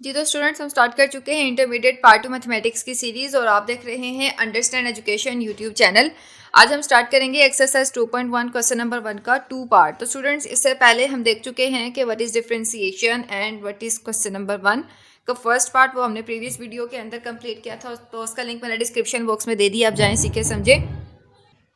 जी तो स्टूडेंट्स हम स्टार्ट कर चुके हैं इंटरमीडिएट पार्ट 2 मैथमेटिक्स की सीरीज़ और आप देख रहे हैं अंडरस्टैंड एजुकेशन यूट्यूब चैनल। आज हम स्टार्ट करेंगे एक्सरसाइज 2.1 क्वेश्चन नंबर 1 का 2 पार्ट। तो स्टूडेंट्स इससे पहले हम देख चुके हैं कि what is differentiation and what is question number 1 का फर्स्ट पार्ट, वो हमने प्रीवियस वीडियो के अंदर कंप्लीट किया था, तो उसका लिंक मैंने डिस्क्रिप्शन बॉक्स में दे दिया, आप जाएँ सीखे समझे।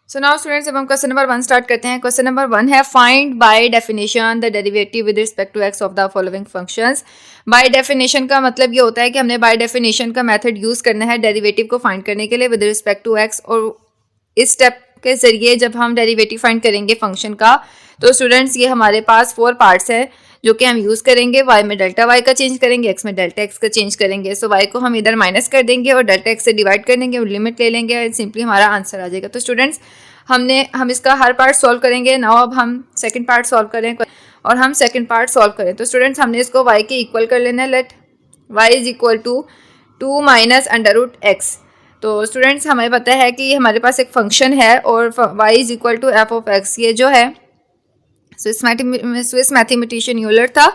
सो नाउ स्टूडेंट्स अब हम क्वेश्चन नंबर 1 स्टार्ट करते हैं। क्वेश्चन नंबर 1 है find by definition the derivative with respect to X of the following functions. By definition का मतलब ये होता है कि हमने बाय डेफिनेशन का मेथड यूज करना है डेरिवेटिव को फाइंड करने के लिए विद रिस्पेक्ट टू एक्स। और इस स्टेप के जरिए जब हम डेरिवेटिव फाइंड करेंगे फंक्शन का, तो स्टूडेंट्स ये हमारे पास 4 पार्ट्स है जो कि हम यूज़ करेंगे। y में डेल्टा y का चेंज करेंगे, x में डेल्टा x का चेंज करेंगे। सो y को हम इधर माइनस कर देंगे और डेल्टा x से डिवाइड कर देंगे और लिमिट ले लेंगे और सिंपली हमारा आंसर आ जाएगा। तो स्टूडेंट्स हम इसका हर पार्ट सॉल्व करेंगे। नाउ अब हम सेकंड पार्ट सॉल्व करें और हम सेकंड पार्ट सॉल्व करें। तो स्टूडेंट्स हमने इसको y के इक्वल कर लेना है। Let y is equal to 2 minus under root X. तो स्टूडेंट्स हमें पता है कि हमारे पास एक फंक्शन है और y is equal to F of X, ये जो है स्विस मैथमेटिशियन यूलर था,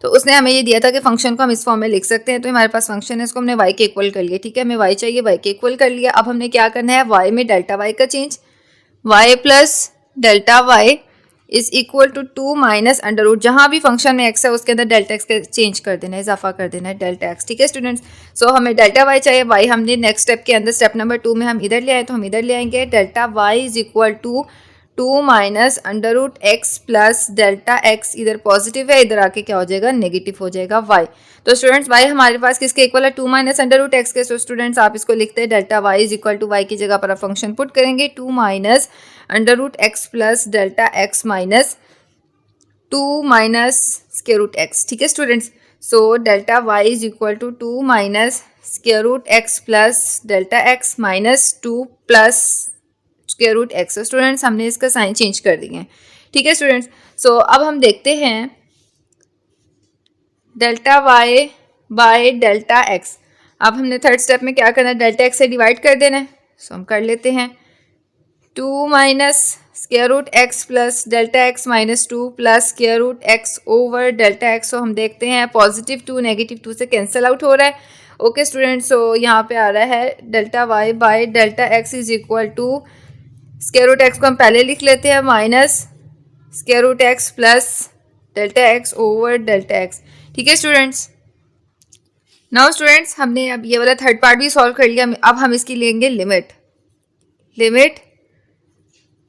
तो उसने हमें ये दिया था कि फंक्शन को हम इस फॉर्म में लिख सकते हैं। तो हमारे पास फंक्शन है, इसको हमने y के इक्वल कर लिया। ठीक है, हमें y चाहिए, y के इक्वल कर लिया। अब हमने क्या करना है, y में डेल्टा y का change, y plus delta y is equal to 2 minus under root, जहाँ भी फंक्शन में x है उसके अंदर डेल्टा x का चेंज कर देना है, इजाफा कर देना है डेल्टा x। ठीक है स्टूडेंट्स, सो हमें डेल्टा y चाहिए, y हमने नेक्स्ट स्टेप के अंदर स्टेप नंबर 2 में हम इधर ले आए, तो हम इधर ले आएंगे delta y is equal to 2 minus under root x plus delta X, इधर पॉजिटिव है, इधर आके क्या हो जाएगा, नेगेटिव हो जाएगा y। तो स्टूडेंट्स y हमारे पास किसके इक्वल है, 2 माइनस अंडर रूट एक्स के। सो स्टूडेंट्स आप इसको लिखते हैं delta y is equal to y की जगह पर आप फंक्शन पुट करेंगे 2 minus under root x plus delta x minus 2 minus square root x. ठीक है students, so delta y is equal to 2 minus square root x plus delta x minus 2 plus square root X. Students हमने इसका sign change कर दिए हैं। ठीक है students, सो अब हम देखते हैं delta y by delta x. अब हमने थर्ड स्टेप में क्या करना है, डेल्टा एक्स से डिवाइड कर देना है। सो हम कर लेते हैं 2 minus square root x plus delta x minus 2 plus square root x over delta x. So हम देखते हैं पॉजिटिव 2 नेगेटिव 2 से कैंसिल आउट हो रहा है। ओके स्टूडेंट्स, सो यहाँ पे आ रहा है delta y by delta x is equal to square root X को हम पहले लिख लेते हैं minus square root x plus delta x over delta x. ठीक है स्टूडेंट्स, नाउ स्टूडेंट्स हमने अब ये वाला थर्ड पार्ट भी सॉल्व कर लिया। अब हम इसकी लेंगे limit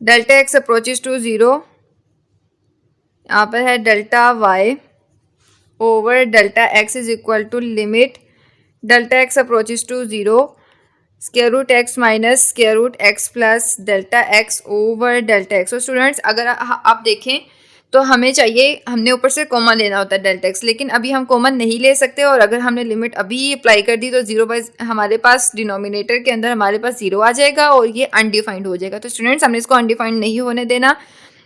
delta x approaches to 0, यहाँ पर है delta y over delta x is equal to limit delta x approaches to 0 square root X minus square root x plus delta x over delta x. तो students अगर आप देखें तो हमें चाहिए, हमने ऊपर से कॉमन लेना होता है डेल्टा एक्स, लेकिन अभी हम कॉमन नहीं ले सकते और अगर हमने लिमिट अभी अप्लाई कर दी तो 0 बाई हमारे पास डिनोमिनेटर के अंदर हमारे पास 0 आ जाएगा और ये अनडिफाइंड हो जाएगा। तो स्टूडेंट्स हमने इसको अनडिफाइंड नहीं होने देना।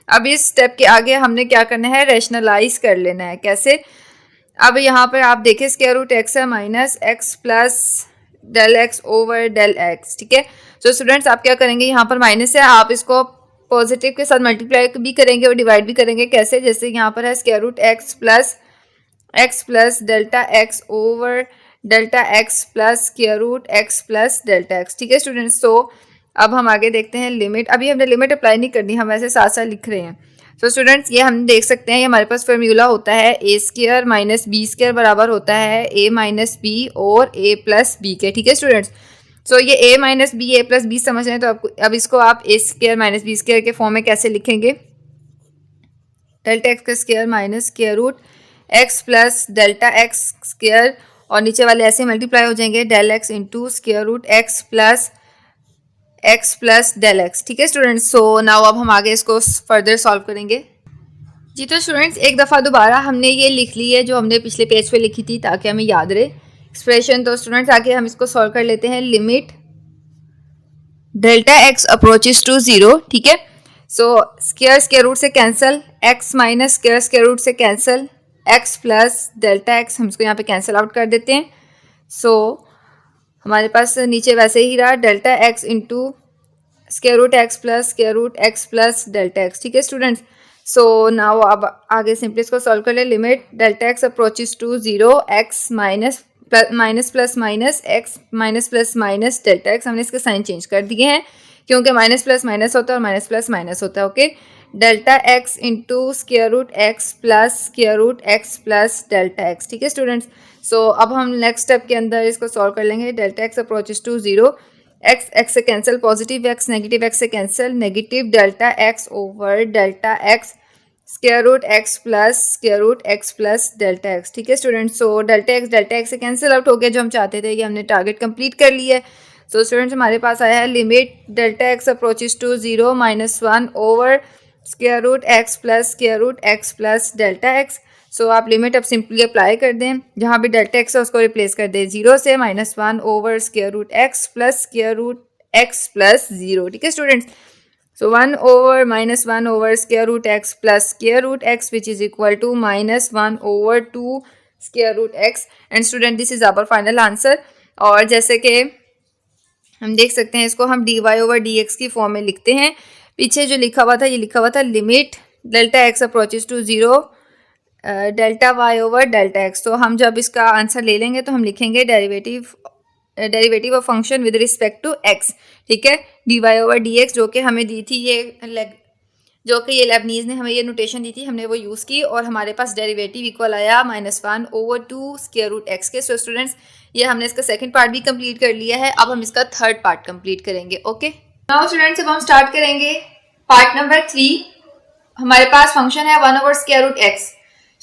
अब इस स्टेप के आगे हमने क्या करना है, रैशनलाइज कर लेना है। कैसे, अब यहाँ पर आप देखें स्क्वायर रूट एक्स है minus x plus del x over del x. ठीक है, सो स्टूडेंट्स आप क्या करेंगे, यहाँ पर माइनस है, आप इसको पॉजिटिव के साथ मल्टीप्लाई भी करेंगे और डिवाइड भी करेंगे। कैसे, जैसे यहाँ पर है square root x plus delta x over delta x plus square root x plus delta x. ठीक है स्टूडेंट्स, सो अब हम आगे देखते हैं लिमिट। अभी हमने लिमिट अप्लाई नहीं करनी, हम ऐसे साथ साथ लिख रहे हैं। सो स्टूडेंट्स ये हम देख सकते हैं, ये हमारे पास फॉर्मूला होता है ए स्क्वायर माइनस बी स्क्वायर बराबर होता है ए माइनस बी और ए प्लस बी के। ठीक है स्टूडेंट्स, सो ये a minus B A plus B समझ रहे हैं, तो आपको अब इसको आप A square minus B square के फॉर्म में कैसे लिखेंगे, डेल्टा एक्स का square minus square root x plus delta x square और नीचे वाले ऐसे मल्टीप्लाई हो जाएंगे del x into square root x plus del x. ठीक है स्टूडेंट्स, सो नाउ अब हम आगे इसको फर्दर सॉल्व करेंगे। जी तो स्टूडेंट्स एक दफ़ा दोबारा हमने ये लिख ली है जो हमने पिछले पेज पे लिखी थी ताकि हमें याद रहे एक्सप्रेशन। तो स्टूडेंट्स आगे हम इसको सॉल्व कर लेते हैं, limit delta x approaches to 0। ठीक है, सो स्क्वायर रूट से cancel, x minus square root से cancel, x plus delta x हम इसको यहाँ पे कैंसिल आउट कर देते हैं। सो हमारे पास नीचे वैसे ही रहा delta x into square root x plus delta x. ठीक है स्टूडेंट्स, सो नाउ अब आगे सिंपली इसको सॉल्व कर ले। Limit delta x approaches to 0 X minus plus minus x minus plus minus delta X, हमने इसके साइन चेंज कर दिए हैं क्योंकि माइनस प्लस माइनस होता है और माइनस प्लस माइनस होता है। Okay, delta x into square root x plus square root x plus delta x. ठीक है स्टूडेंट्स, सो अब हम नेक्स्ट स्टेप के अंदर इसको सॉल्व कर लेंगे। Delta x approaches to 0, x से cancel, positive x negative x से cancel, negative delta x over delta x square root x plus delta x. ठीक है स्टूडेंट्स, सो डेल्टा एक्स से कैंसिल आउट हो गया जो हम चाहते थे, ये हमने टारगेट कंप्लीट कर लिया है। सो स्टूडेंट्स हमारे पास आया है limit delta x approaches to 0 -1 over square root x plus delta x. So आप लिमिट अब सिंपली अप्लाई कर दें, जहाँ भी डेल्टा एक्स है उसको रिप्लेस कर दें 0 से, -1 over square root x plus 0। ठीक है students, so 1 over -1 over square root x plus square root x, which is equal to -1 over 2 square root x, and student this is our final answer। और जैसे कि हम देख सकते हैं इसको हम dy over dx की फॉर्म में लिखते हैं। पीछे जो लिखा हुआ था ये लिखा हुआ था limit delta x approaches to 0 delta Y over delta x. तो हम जब इसका आंसर ले लेंगे तो हम लिखेंगे derivative of function with respect to X. ठीक है, D Y over D X जो कि हमें दी थी ये लेबनीज ने हमें ये नोटेशन दी थी, हमने वो यूज़ की और हमारे पास डेरिवेटिव इक्वल आया -1 ओवर 2 स्क्वायर रूट एक्स के। सो स्टूडेंट्स ये हमने इसका सेकंड पार्ट भी कंप्लीट कर लिया है, अब हम इसका थर्ड पार्ट कंप्लीट करेंगे। ओके, नाउ स्टूडेंट्स अब हम स्टार्ट करेंगे पार्ट नंबर 3। हमारे पास फंक्शन है 1 over square root X.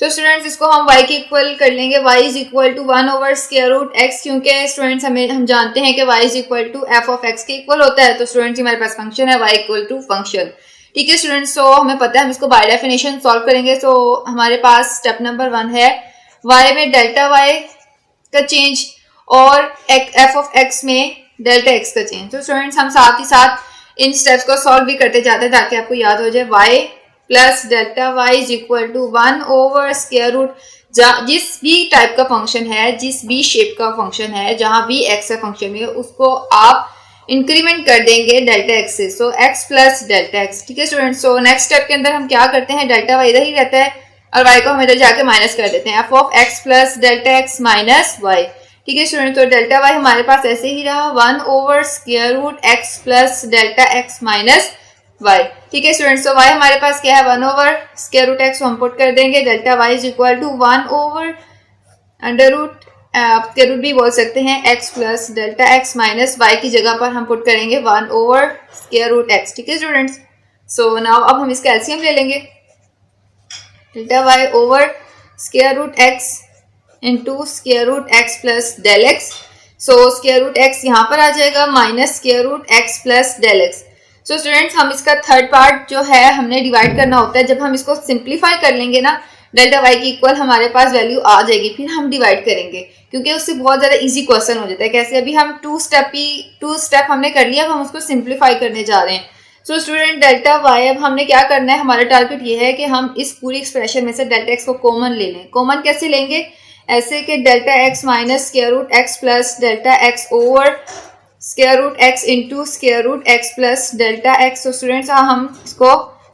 So students इसको हम y के इक्वल कर लेंगे, y is equal to 1 over square root x, क्योंकि स्टूडेंट्स हम जानते हैं कि y is equal to f of x के इक्वल होता है। तो स्टूडेंट्स हमारे पास फंक्शन है y इक्वल टू फंक्शन। ठीक है स्टूडेंट्स, सो हमें पता है हम इसको बाय डेफिनेशन सॉल्व करेंगे। सो हमारे पास स्टेप नंबर 1 है y में डेल्टा y का चेंज और f ऑफ x में डेल्टा x का चेंज। तो स्टूडेंट्स हम साथ ही साथ इन स्टेप्स को सॉल्व भी करते जाते हैं ताकि आपको याद हो जाए। y plus delta Y is equal to 1 over square root, जिस भी टाइप का फंक्शन है, जिस भी शेप का फंक्शन है, जहां भी एक्स का फंक्शन है उसको आप इंक्रीमेंट कर देंगे डेल्टा एक्स से। सो एक्स प्लस डेल्टा एक्स। ठीक है स्टूडेंट्स, सो नेक्स्ट स्टेप के अंदर हम क्या करते हैं, डेल्टा वाई इधर ही रहता है और वाई को हम इधर जाके माइनस कर देते हैं, F of X plus delta x minus Y. ठीक है स्टूडेंट्स, तो डेल्टा वाई हमारे पास ऐसे ही रहा 1 over square root x plus delta x minus y। ठीक है स्टूडेंट्स, तो y हमारे पास क्या है 1 ओवर स्क्वायर रूट एक्स हम पुट कर देंगे, delta y is equal to 1 over under root, square root भी बोल सकते हैं, x plus delta x minus y की जगह पर हम पुट करेंगे 1 ओवर स्क्वायर रूट x। ठीक है स्टूडेंट्स, सो नाउ अब हम इसका एलसीएम ले लेंगे, delta y over square root x into square root x plus del x। So square root x यहाँ पर आ जाएगा minus square root x plus del x। So students हम इसका थर्ड पार्ट जो है हमने डिवाइड करना होता है, जब हम इसको सिंप्लीफाई कर लेंगे ना डेल्टा वाई की इक्वल हमारे पास वैल्यू आ जाएगी, फिर हम डिवाइड करेंगे क्योंकि उससे बहुत ज़्यादा इजी क्वेश्चन हो जाता है। कैसे, अभी हम टू स्टेप हमने कर लिया, अब हम उसको सिंप्लीफाई करने जा रहे हैं। सो स्टूडेंट डेल्टा वाई अब हमने क्या करना है, हमारा टारगेट ये है कि हम इस पूरी एक्सप्रेशन में से डेल्टा एक्स को कॉमन ले लें। कॉमन कैसे लेंगे, ऐसे कि delta x minus square root x plus delta x over square root x into square root x plus delta x. तो स्टूडेंट्स हम इसको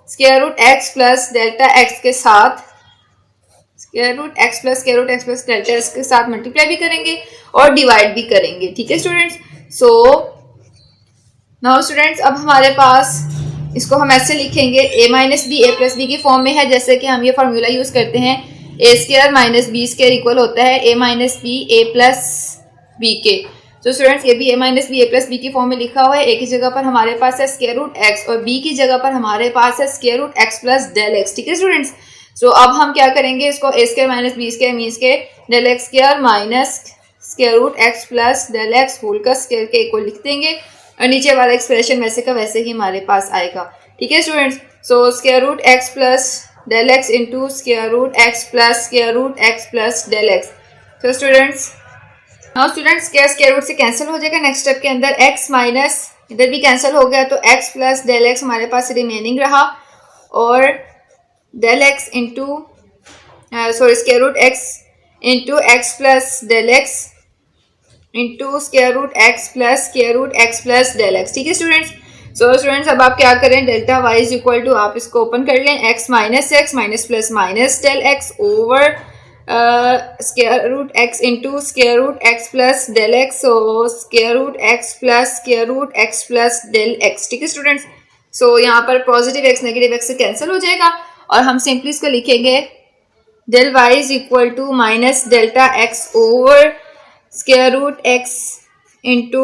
square root x plus delta x के साथ square root x plus delta x के साथ multiply भी करेंगे और डिवाइड भी करेंगे। ठीक है स्टूडेंट्स, सो नाउ स्टूडेंट्स अब हमारे पास इसको हम ऐसे लिखेंगे a minus B A plus b की फॉर्म में है, जैसे कि हम ये फॉर्मूला यूज करते हैं a square minus B square equal होता है a minus B A plus b के। तो स्टूडेंट्स ये भी a minus B A plus b की फॉर्म में लिखा हुआ है, a की जगह पर हमारे पास है स्क्वायर रूट x और b की जगह पर हमारे पास है square root x plus del x। ठीक है स्टूडेंट्स, सो अब हम क्या करेंगे, इसको a square minus B square means के del x square minus square root x plus del x whole का स्क्वायर के इक्वल लिख देंगे और नीचे वाला एक्सप्रेशन वैसे का वैसे ही हमारे पास आएगा। ठीक है students, so square root x plus del x into square root x plus del x. तो students now students square root से कैंसिल हो जाएगा, नेक्स्ट स्टेप के अंदर x माइनस इधर भी कैंसिल हो गया तो x प्लस डेल एक्स हमारे पास रिमेनिंग रहा और del x into square root x into x plus del x into square root x plus del x. ठीक है स्टूडेंट्स, सो स्टूडेंट्स अब आप क्या करें, delta Y is equal to, आप इसको ओपन कर लें, x minus plus minus del x over square root x into square root x plus del x, so square root x plus square root x plus del x. ठीक है students, सो यहाँ पर positive x negative x से cancel हो जाएगा और हम simply इसको लिखेंगे del y is equal to minus delta x over square root x into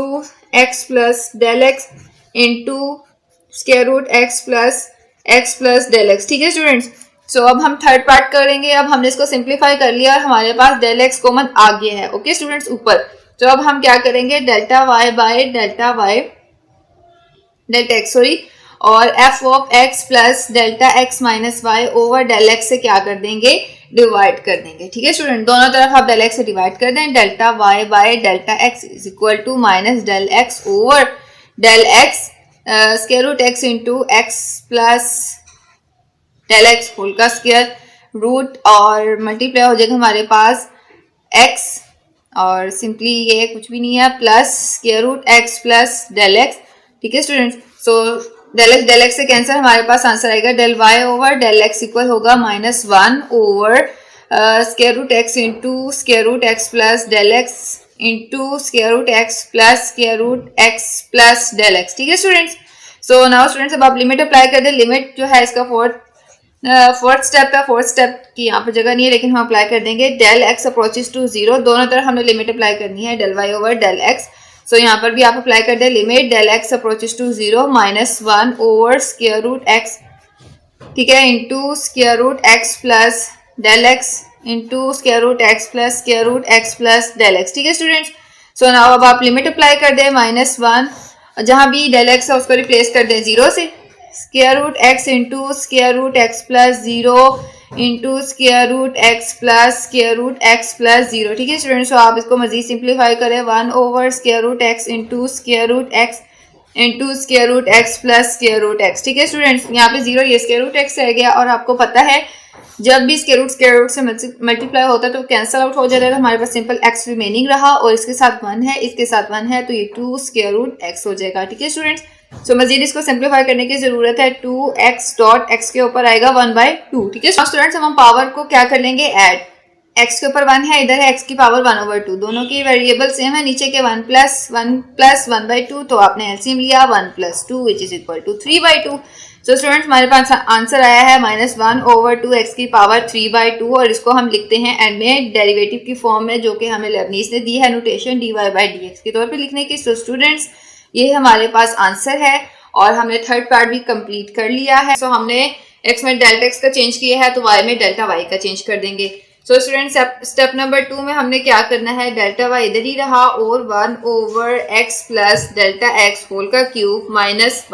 x plus del x into square root x plus del x। ठीक है स्टूडेंट्स, सो अब हम थर्ड पार्ट करेंगे। अब हमने इसको सिंप्लीफाई कर लिया और हमारे पास del x कॉमन आ गया है। ओके स्टूडेंट्स ऊपर, तो अब हम क्या करेंगे, delta y by delta x sorry, और f of x plus delta x minus y over del x से क्या कर देंगे, डिवाइड कर देंगे। ठीक है स्टूडेंट, दोनों तरफ आप डेल x से डिवाइड कर दें, delta y by delta x is equal to minus del x over del x square root x into x plus del x whole का स्क्वायर रूट और मल्टीप्लाई हो जाएगा हमारे पास x और सिंपली ये कुछ भी नहीं है plus square root x plus del x। ठीक है स्टूडेंट्स, सो डेल एक्स से कैंसर, हमारे पास आंसर आएगा del y over del x equal होगा -1 over square root x into square root x plus del x into square root x plus square root x plus del x. ठीक है students, सो now students अब आप limit apply कर दें। Limit जो है इसका फोर्थ स्टेप है, फोर्थ स्टेप की यहाँ पर जगह नहीं है लेकिन हम अप्लाई कर देंगे। डेल एक्स अप्रोचेस टू 0, दोनों तरफ हमने लिमिट अप्लाई करनी है, del y over del x. So यहाँ पर भी आप अप्लाई कर दें limit del x approaches to 0 -1 over square root x, ठीक है, into square root x plus del x into square root x plus square root x plus del x. ठीक है स्टूडेंट्स, सो नाउ अब आप limit apply कर दें -1, जहाँ भी डेल एक्स है उसको रिप्लेस कर दें 0 से, square root x into square root x plus 0 into square root x plus square root x plus 0। ठीक है स्टूडेंट्स, तो आप इसको मजीद सिंप्लीफाई करें, 1 over square root x into square root x into square root x plus square root x. ठीक है students, यहाँ पे 0 ये स्क्वायर रूट एक्स रह गया और आपको पता है जब भी स्क्वायर रूट से मल्टीप्लाई होता है तो कैंसिल आउट हो जाता है, तो हमारे पास सिंपल एक्स रिमेनिंग रहा और इसके साथ 1 है, इसके साथ 1 है, तो ये 2 स्क्वायर रूट एक्स हो जाएगा। ठीक है स्टूडेंट्स, सो मजीद इसको सिंप्लीफाई करने की जरूरत है, 2x डॉट x के ऊपर आएगा 1/2। ठीक है स्टूडेंट्स, हम पावर को क्या कर लेंगे, ऐड, x के ऊपर 1 है, इधर है x की पावर 1/2, दोनों की वेरिएबल सेम है, नीचे के 1 प्लस 1/2, तो आपने एलसीएम लिया 1 + 2 which is equal to 3/2। So students हमारे पास आंसर आया है -1 ओवर 2x की पावर 3/2 और इसको हम लिखते हैं एंड में डेरिवेटिव की फॉर्म में, जो कि हमें लेबनीज ने दी है नोटेशन dy/dx के तौर पे लिखने की। सो स्टूडेंट्स ये हमारे पास आंसर है और हमने थर्ड पार्ट भी कंप्लीट कर लिया है। सो हमने x में डेल्टा x का चेंज किया है तो y में डेल्टा y का चेंज कर देंगे। सो स्टूडेंट्स स्टेप नंबर 2 में हमने क्या करना है, डेल्टा y इधर ही रहा और 1 over x plus delta x whole का क्यूब माइनस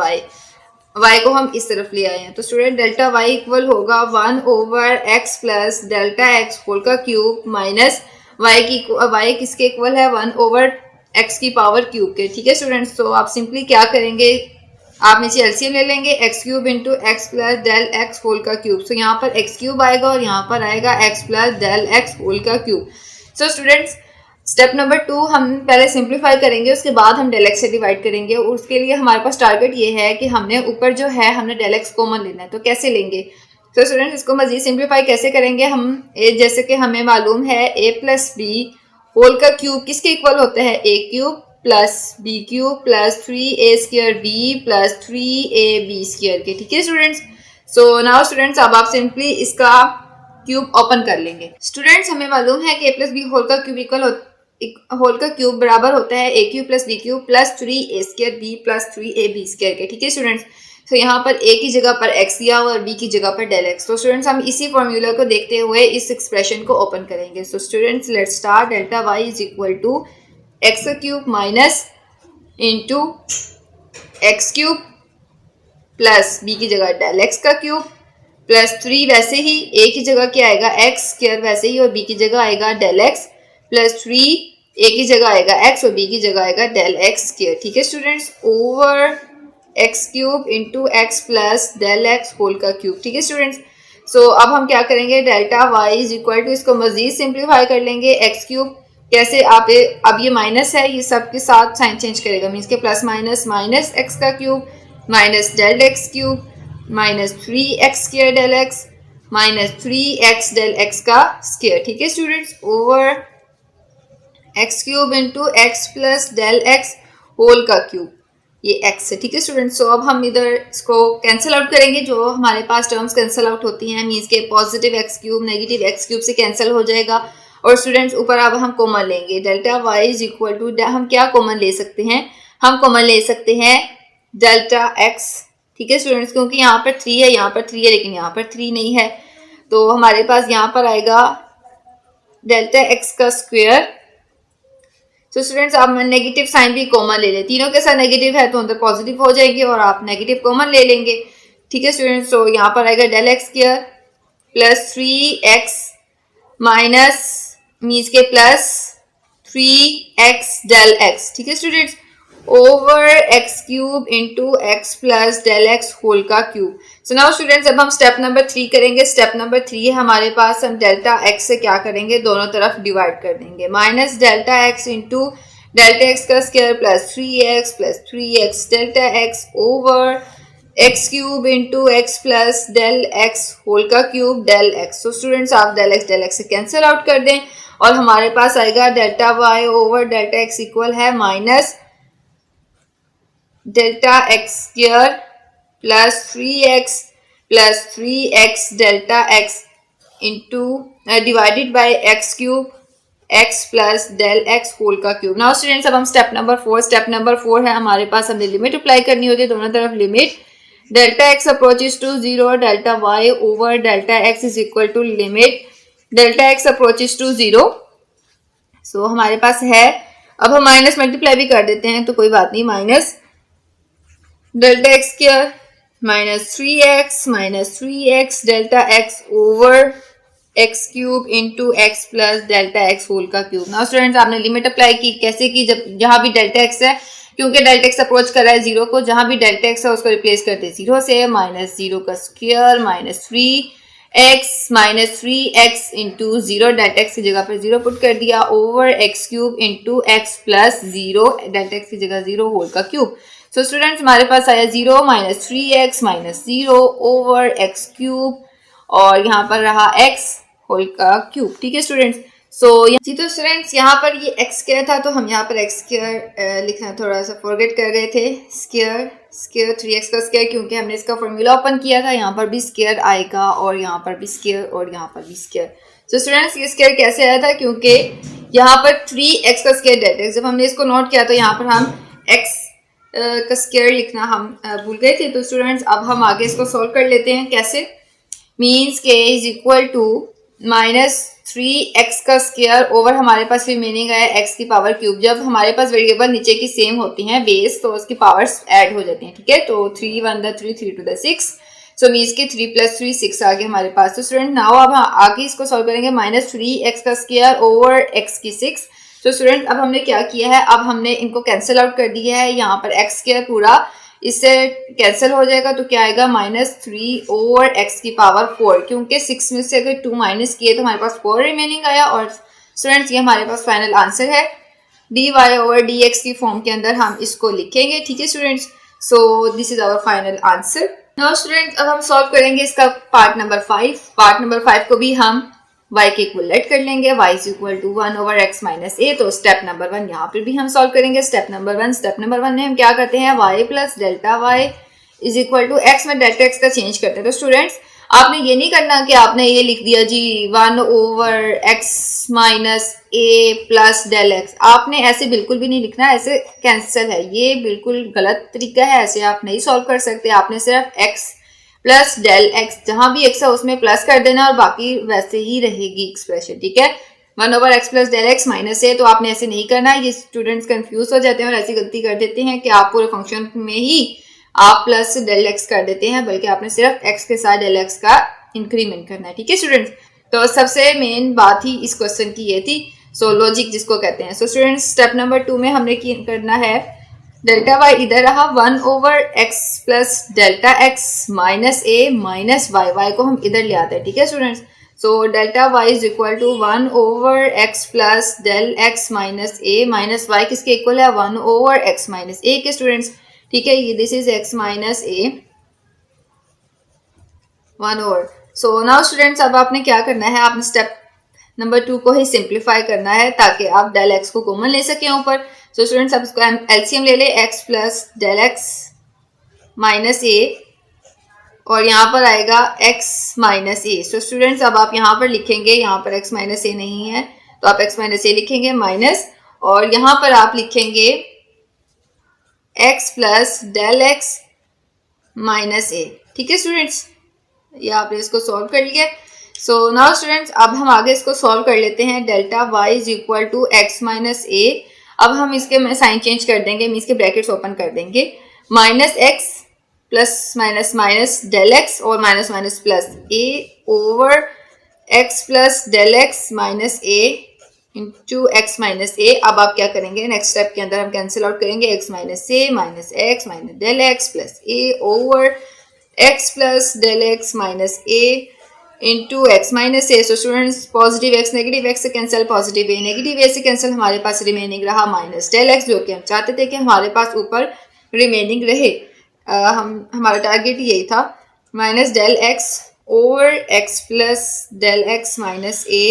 y को हम इस तरफ ले आए हैं, तो स्टूडेंट डेल्टा y इक्वल होगा 1 over x plus delta x whole का क्यूब माइनस y किसके इक्वल है, 1 ओवर x की पावर क्यूब के। ठीक है स्टूडेंट्स, तो आप सिंपली क्या करेंगे, आप नीचे एलसीएम ले लेंगे, x cube into x plus del x whole का क्यूब। सो यहाँ पर एक्स क्यूब आएगा और यहाँ पर आएगा x plus del x whole का cube. So students step number 2 हम पहले सिंप्लीफाई करेंगे, उसके बाद हम डेल एक्स से डिवाइड करेंगे और उसके लिए हमारे पास टारगेट ये है कि हमने ऊपर जो है हमने डेल एक्स कॉमन लेना है, तो कैसे लेंगे। तो स्टूडेंट्स इसको मजीद सिंप्लीफाई कैसे करेंगे हम, जैसे कि हमें मालूम है a प्लस बी होल का क्यूब किसके इक्वल होता है, a cube plus b cube plus 3a² b plus 3ab square के। ठीक है स्टूडेंट्स, सो नाउ स्टूडेंट्स अब आप सिंपली इसका क्यूब ओपन कर लेंगे। स्टूडेंट्स हमें मालूम है कि a प्लस बी होल का क्यूब बराबर होता है a cube plus b cube plus 3a² b plus 3ab square के। ठीक है स्टूडेंट्स, तो यहाँ पर a की जगह पर x दिया हुआ और b की जगह पर डेल x। तो स्टूडेंट्स हम इसी फॉर्मूला को देखते हुए इस एक्सप्रेशन को ओपन करेंगे। So students let's start, delta y is equal to x cube minus into x cube plus b की जगह डेल एक्स का क्यूब प्लस 3, वैसे ही a की जगह क्या आएगा एक्स स्क्वायर वैसे ही, और b की जगह आएगा डेल एक्स प्लस 3, a की जगह आएगा x और b की जगह आएगा डेल एक्स स्क्वायर। ठीक है students, over x cube into x plus del x whole का क्यूब। ठीक है स्टूडेंट्स, सो अब हम क्या करेंगे, delta Y is equal to, इसको मजीद सिंप्लीफाई कर लेंगे, एक्स क्यूब कैसे, आप अब ये माइनस है, ये सब के साथ साइन चेंज करेगा, मीन्स के प्लस माइनस एक्स का cube minus del x cube minus 3x square del x minus 3x del x का स्क्वायर, ठीक है students, over x cube into x plus del x whole का cube, ये x है, ठीक है स्टूडेंट्स। सो अब हम इधर इसको कैंसिल आउट करेंगे, जो हमारे पास टर्म्स कैंसिल आउट होती हैं मीन्स के positive x cube negative x cube से कैंसिल हो जाएगा। और स्टूडेंट्स ऊपर अब हम कॉमन लेंगे, delta Y is equal to, हम क्या कॉमन ले सकते हैं, हम कॉमन ले सकते हैं डेल्टा एक्स, ठीक है स्टूडेंट्स, क्योंकि यहाँ पर 3 है, यहाँ पर 3 है, लेकिन यहाँ पर 3 नहीं है, तो हमारे पास यहाँ पर आएगा डेल्टा एक्स का स्क्वायर। तो स्टूडेंट्स आप नेगेटिव साइन भी कॉमन ले लें, तीनों के साथ नेगेटिव है तो अंदर पॉजिटिव हो जाएंगे और आप नेगेटिव कॉमन ले लेंगे, ठीक है स्टूडेंट्स। तो यहाँ पर आएगा del x square plus 3x minus means के प्लस 3x डेल एक्स, ठीक है students, over x cube into x plus del x whole का क्यूब। सो नाउ स्टूडेंट्स अब हम स्टेप नंबर 3 करेंगे। स्टेप नंबर 3 है हमारे पास, हम डेल्टा एक्स से क्या करेंगे, दोनों तरफ डिवाइड कर देंगे, minus delta x into delta x का square plus 3x delta x over x cube into x plus del x whole का क्यूब डेल एक्स। तो स्टूडेंट्स आप डेल एक्स से कैंसिल आउट कर दें और हमारे पास आएगा delta Y over delta x equal है minus delta x square plus 3x delta x into divided by x cube x plus del x whole का क्यूब। नाउ स्टूडेंट्स अब हम स्टेप नंबर 4 है हमारे पास, हमने लिमिट अप्लाई करनी होती है दोनों तरफ, limit delta x approaches to 0 delta Y over delta x is equal to limit delta x approaches to 0। So हमारे पास है, अब हम माइनस मल्टीप्लाई भी कर देते हैं तो कोई बात नहीं, minus delta x square minus 3x delta x over x cube into x plus delta x whole का क्यूब। नाउ स्टूडेंट्स आपने लिमिट अप्लाई की, कैसे की, जब जहां भी डेल्टा एक्स है, क्योंकि डेल्टा एक्स अप्रोच कर रहा है 0 को, जहां भी डेल्टा एक्स है उसको रिप्लेस करते हैं 0 से, माइनस 0 का square minus 3x into 0 delta x की जगह पर 0 पुट कर दिया over x cube into x plus 0 delta x की जगह 0 होल का क्यूब। सो स्टूडेंट्स हमारे पास आया 0 minus 3x minus 0 over x cube और यहाँ पर रहा x होल का क्यूब, ठीक है स्टूडेंट्स। सो जी तो स्टूडेंट्स यहाँ पर ये x स्क्वायर था तो हम यहाँ पर x स्क्वायर लिखना थोड़ा सा फॉरगेट कर गए थे, स्क्वायर 3x का स्क्वायर, क्योंकि हमने इसका फॉर्मूला ओपन किया था, यहाँ पर भी स्क्वायर आएगा और यहाँ पर भी स्क्वायर और यहाँ पर भी स्क्वायर। सो स्टूडेंट्स ये स्क्वायर कैसे आया था, क्योंकि यहाँ पर 3x का स्क्वायर डेल्टा एक्स, जब हमने इसको नोट किया तो यहाँ पर हम x का स्क्वायर लिखना हम भूल गए थे। तो स्टूडेंट्स अब हम आगे इसको सॉल्व कर लेते हैं, कैसे, मीन्स के is equal to minus 3x का स्क्वायर ओवर हमारे पास रिमेनिंग है x की पावर क्यूब। जब हमारे पास वेरिएबल नीचे की सेम होती हैं बेस तो उसकी पावर्स ऐड हो जाती हैं, ठीक है, तो 3 1 3 3 2 6, सो मीन्स के 3 + 3 6 आ गए हमारे पास। तो स्टूडेंट नाउ अब आगे इसको सॉल्व करेंगे, माइनस 3x का स्क्वायर ओवर x की 6। तो स्टूडेंट अब हमने क्या किया है, अब हमने इनको कैंसिल आउट कर दिया है, यहाँ पर एक्स स्क्वायर पूरा इससे कैंसिल हो जाएगा तो क्या आएगा, माइनस 3 ओवर एक्स की पावर 4, क्योंकि 6 में से अगर 2 माइनस किए तो हमारे पास 4 रिमेनिंग आया। और स्टूडेंट्स ये हमारे पास फाइनल आंसर है, dy ओवर dx की फॉर्म के अंदर हम इसको लिखेंगे, ठीक है students. So this is our final answer. Now students अब हम सॉल्व करेंगे इसका पार्ट नंबर 5 को भी हम y के इक्वलेट कर लेंगे, y is equal to 1 over x minus a। तो स्टेप नंबर 1 यहाँ पर भी हम सॉल्व करेंगे। स्टेप नंबर 1 में हम क्या करते हैं, y plus delta y is equal to x में डेल्टा x का चेंज करते हैं। तो स्टूडेंट्स आपने ये नहीं करना कि आपने ये लिख दिया जी 1 over x minus a plus del x, आपने ऐसे बिल्कुल भी नहीं लिखना, ऐसे कैंसिल है, ये बिल्कुल गलत तरीका है, ऐसे आप नहीं सॉल्व कर सकते। आपने सिर्फ x प्लस डेल एक्स, जहां भी एक्स है उसमें प्लस कर देना और बाकी वैसे ही रहेगी एक्सप्रेशन, ठीक है। 1 over x plus del x minus है, तो आपने ऐसे नहीं करना है, ये स्टूडेंट्स कंफ्यूज हो जाते हैं और ऐसी गलती कर देते हैं कि आप पूरे फंक्शन में ही आप प्लस डेल एक्स कर देते हैं, बल्कि आपने सिर्फ एक्स के साथ डेल एक्स का इंक्रीमेंट करना है, ठीक है स्टूडेंट्स। तो सबसे मेन बात ही इस क्वेश्चन की ये थी, सो लॉजिक जिसको कहते हैं। सो स्टूडेंट्स स्टेप नंबर 2 में हमने करना है, डेल्टा वाई इधर रहा 1 over x plus delta x minus a minus y को हम इधर ले आते हैं, ठीक है students. So delta Y is equal to 1 over x plus del x minus a minus y किसके इक्वल है, 1 ओवर एक्स माइनस ए के स्टूडेंट्स, ठीक है, ये this is x minus A 1/। So now students, अब आपने क्या करना है, आपने स्टेप नंबर 2 को ही सिंप्लीफाई करना है ताकि आप डेल एक्स को कॉमन ले सकें ऊपर। सो स्टूडेंट्स, अब इसको एलसीएम ले ले, x plus del x minus a और यहाँ पर आएगा x minus a. So students, अब आप यहाँ पर लिखेंगे, यहाँ पर x माइनस ए नहीं है तो आप x माइनस ए लिखेंगे माइनस, और यहाँ पर आप लिखेंगे x plus del x minus a. ठीक है स्टूडेंट्स, ये आपने इसको सॉल्व कर लिया। सो नाउ स्टूडेंट्स, अब हम आगे इसको सॉल्व कर लेते हैं। Delta y is equal to x minus a. अब हम इसके में साइन चेंज कर देंगे, मीन्स के ब्रैकेट्स ओपन कर देंगे। Minus x plus minus minus del x और minus minus plus a over x plus del x minus a into x minus a. अब आप क्या करेंगे, नेक्स्ट स्टेप के अंदर हम कैंसिल आउट करेंगे, x minus a minus x minus del x plus a over x plus del x minus a into x minus a. So students, positive x negative x से cancel, positive ए negative ए से cancel, हमारे पास remaining रहा minus del x, जो कि हम चाहते थे कि हमारे पास ऊपर रिमेनिंग रहे। हमारा टारगेट यही था, minus del x over x plus del x minus a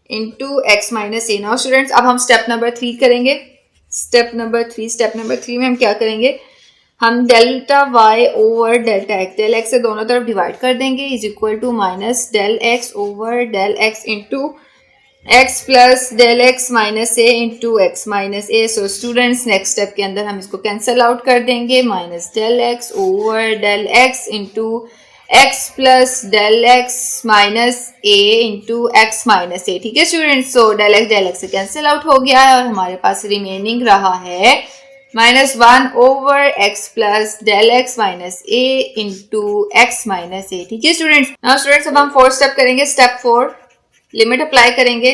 into x minus a. Now students, अब हम स्टेप नंबर 3 करेंगे। स्टेप नंबर 3 में हम क्या करेंगे, हम delta y over delta x, del x से दोनों तरफ डिवाइड कर देंगे, is equal to minus del x over del x into x plus del x minus a into x minus a. So students, next step के अंदर हम इसको cancel out कर देंगे, minus del x over del x into x plus del x minus a into x minus a. ठीक है students, so del x से cancel out हो गया है और हमारे पास रिमेनिंग रहा है minus 1 over x plus del x minus a into x minus a. ठीक है स्टूडेंट्स, नाउ स्टूडेंट्स, अब हम फोर्थ स्टेप करेंगे। स्टेप 4, लिमिट अप्लाई करेंगे।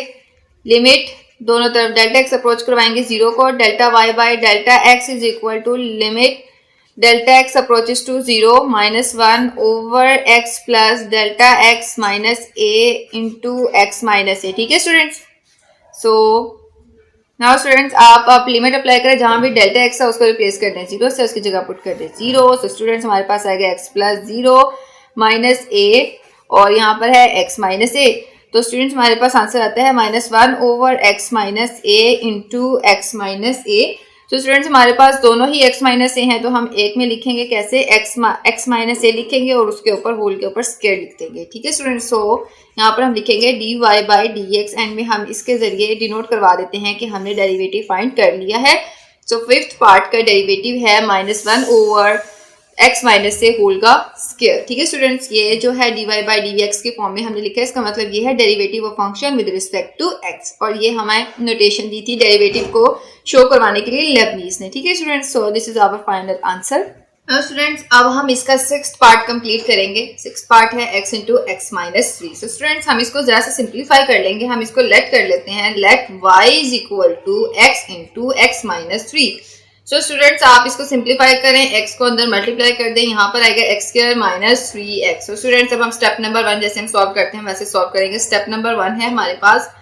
लिमिट दोनों तरफ डेल्टा एक्स अप्रोच करवाएंगे 0 को, delta y by delta x is equal to limit delta x approaches to 0 minus 1 over x plus delta x minus a into x minus a. ठीक है students, सो now students, आप limit apply करें, जहां भी delta x है उसको replace कर दें 0 से, उसकी जगह पुट कर दें 0। सो स्टूडेंट्स, हमारे पास आएगा x प्लस 0 माइनस ए और यहाँ पर है x माइनस ए। तो स्टूडेंट्स, हमारे पास आंसर आता है minus 1 over x minus a into x minus ए। तो स्टूडेंट्स, हमारे पास दोनों ही x माइनस ए हैं, तो हम एक में लिखेंगे कैसे, x माइनस ए लिखेंगे और उसके ऊपर होल के ऊपर स्क्वायर लिख देंगे। ठीक है स्टूडेंट्स, सो यहाँ पर हम लिखेंगे dy by d x, and में हम इसके जरिए डिनोट करवा देते हैं कि हमने डेरिवेटिव फाइंड कर लिया है। सो फिफ्थ पार्ट का डेरिवेटिव है माइनस 1 ओवर x माइनस से होल का स्क्वायर। ठीक है स्टूडेंट्स, ये जो है dy बाई डी एक्स के फॉर्म में हमने लिखा है, इसका मतलब ये है derivative of function with respect to x, और ये हमें नोटेशन दी थी डेरिवेटिव को शो करवाने के लिए लेबनीज ने। ठीक है students, so this is our final answer. Students, अब हम इसका 6th पार्ट कंप्लीट करेंगे। 6th पार्ट है x into x minus 3। So students, हम इसको जरा सा सिंप्लीफाई कर लेंगे, हम इसको लेट कर लेते हैं, let y is equal to x into x minus 3। So students, आप इसको सिंप्लीफाई करें, x को अंदर मल्टीप्लाई कर दें, यहाँ पर आएगा x square minus 3x। So students, अब हम स्टेप नंबर 1 जैसे हम सॉल्व करते हैं वैसे सॉल्व करेंगे। स्टेप नंबर 1 है हमारे पास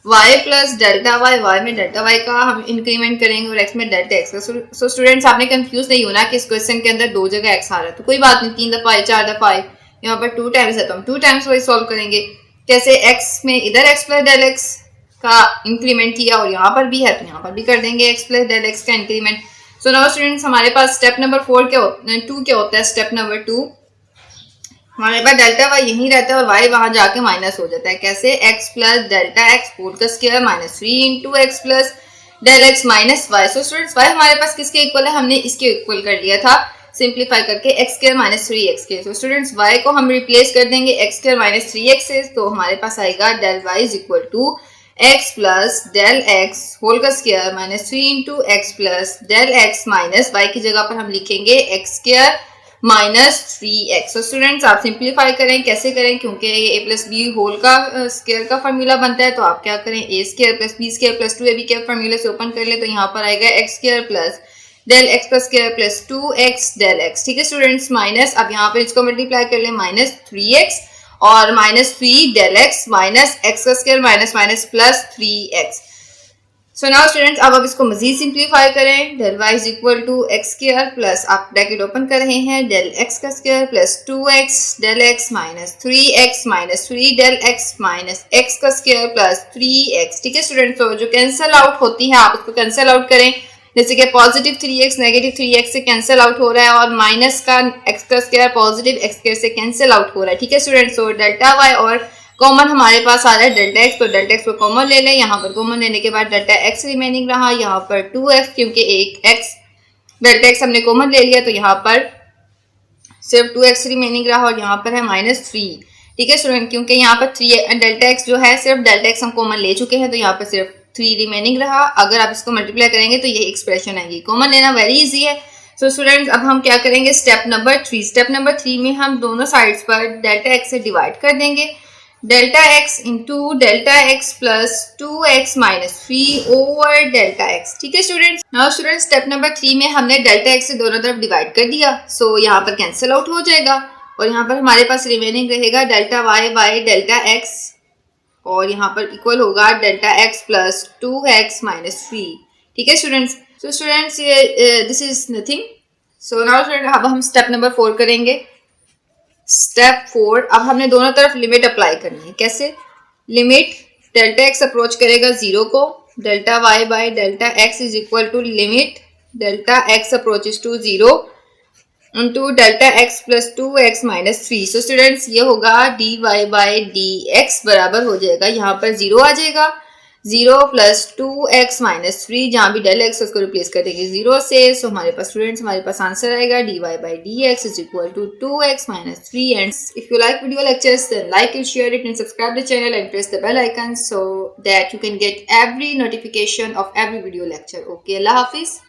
y plus delta y, y में डेल्टा y का हम इंक्रीमेंट करेंगे और x में डेल्टा x का। सो स्टूडेंट्स, आपने कंफ्यूज नहीं होना कि इस क्वेश्चन के अंदर 2 जगह x आ रहा है, तो कोई बात नहीं, 3 दफा 4 दफा यहाँ पर 2 टाइम्स है तो हम 2 टाइम्स वही सॉल्व करेंगे। कैसे, x में इधर x प्लस डेल x का इंक्रीमेंट किया और यहाँ पर भी है तो यहाँ पर भी कर देंगे x प्लस डेल x का इंक्रीमेंट। सो नाउ स्टूडेंट्स, हमारे पास स्टेप नंबर 2 क्या होता है। स्टेप नंबर 2, हमारे पास डेल्टा y यहीं रहता है और y वहां जाके माइनस हो जाता है। कैसे, x plus delta x whole का square minus 3 into x plus del x minus y. So students, y हमारे पास किसके इक्वल है, हमने इसके इक्वल कर लिया था सिंप्लीफाई करके, एक्स स्क्वायर माइनस 3x के। सो स्टूडेंट्स, y को हम रिप्लेस कर देंगे एक्स स्क्वायर माइनस 3x से, तो हमारे पास आएगा del y is equal to x plus del x whole का square minus 3 into x plus del x minus y की जगह पर हम लिखेंगे x square minus 3x। So students, आप सिंप्लीफाई करें, कैसे करें, क्योंकि ये a प्लस बी होल का स्क्वायर का फार्मूला बनता है, तो आप क्या करें, a square plus b square plus 2ab के फार्मूले से ओपन कर ले, तो यहाँ पर आएगा x square plus del x का square plus 2x del x। ठीक है स्टूडेंट्स, माइनस, अब यहाँ पर इसको मल्टीप्लाई कर ले, माइनस 3x और minus 3 del x minus x का square minus minus plus 3x। So now students अब आप इसको मजीद सिंप्लीफाई करें. Del y is equal to x square plus आप ब्रैकेट ओपन कर रहे हैं डेल एक्स का square plus 2x del x minus 3 del x minus x का स्क्वायर प्लस 3x. ठीक है स्टूडेंट्स, तो जो कैंसल आउट होती है आप उसको कैंसल आउट करें. जैसे कि पॉजिटिव 3x नेगेटिव 3x से कैंसिल आउट हो रहा है और माइनस का x का स्क्वायर पॉजिटिव x स्क्वायर से कैंसिल आउट हो रहा है. ठीक है स्टूडेंट्स, तो डेल्टा वाई और कॉमन हमारे पास आ रहा है डेल्टा एक्स, तो डेल्टा एक्स को कॉमन ले लें. यहाँ पर कॉमन लेने के बाद डेल्टा एक्स रिमेनिंग रहा, यहाँ पर 2x क्योंकि एक x डेल्टा एक्स हमने कॉमन ले लिया तो यहाँ पर सिर्फ 2x रिमेनिंग रहा और यहाँ पर है -3. ठीक है स्टूडेंट, क्योंकि यहाँ पर 3 डेल्टा एक्स जो है सिर्फ डेल्टा एक्स हम कॉमन ले चुके हैं तो यहाँ पर सिर्फ 3 रिमेनिंग रहा. अगर आप इसको मल्टीप्लाई करेंगे तो ये एक्सप्रेशन आएगी. कॉमन लेना वेरी इजी है. सो स्टूडेंट्स अब हम क्या करेंगे, स्टेप नंबर 3 में हम दोनों साइड्स पर डेल्टा एक्स से डिवाइड कर देंगे. Delta x into delta x plus 2x minus 3 over delta x. ठीक है students. Now students step number 3 में हमने डेल्टा एक्स से दोनों तरफ डिवाइड कर दिया. सो यहाँ पर कैंसिल आउट हो जाएगा और यहाँ पर हमारे पास रिमेनिंग रहेगा delta y by delta x और यहाँ पर इक्वल होगा delta x plus 2x minus 3. ठीक है students. So students this is nothing. So now student अब हम स्टेप नंबर 4 करेंगे. स्टेप 4 अब हमने दोनों तरफ लिमिट अप्लाई करनी है. कैसे? लिमिट डेल्टा एक्स अप्रोच करेगा 0 को, delta y by delta x is equal to limit delta x approaches to 0 into delta x plus 2x minus 3. So students ये होगा d y by d x बराबर हो जाएगा, यहाँ पर 0 आ जाएगा, 0 प्लस 2x माइनस 3 जहाँ भी डेल एक्स उसको रिप्लेस कर देंगे 0 से. सो हमारे पास स्टूडेंट्स हमारे पास आंसर आएगा d y by d x is equal to 2x minus 3. And if you like video lectures then like it, share it and subscribe the channel and press the bell icon so that you can get every notification of every video lecture. Okay, Allah Hafiz.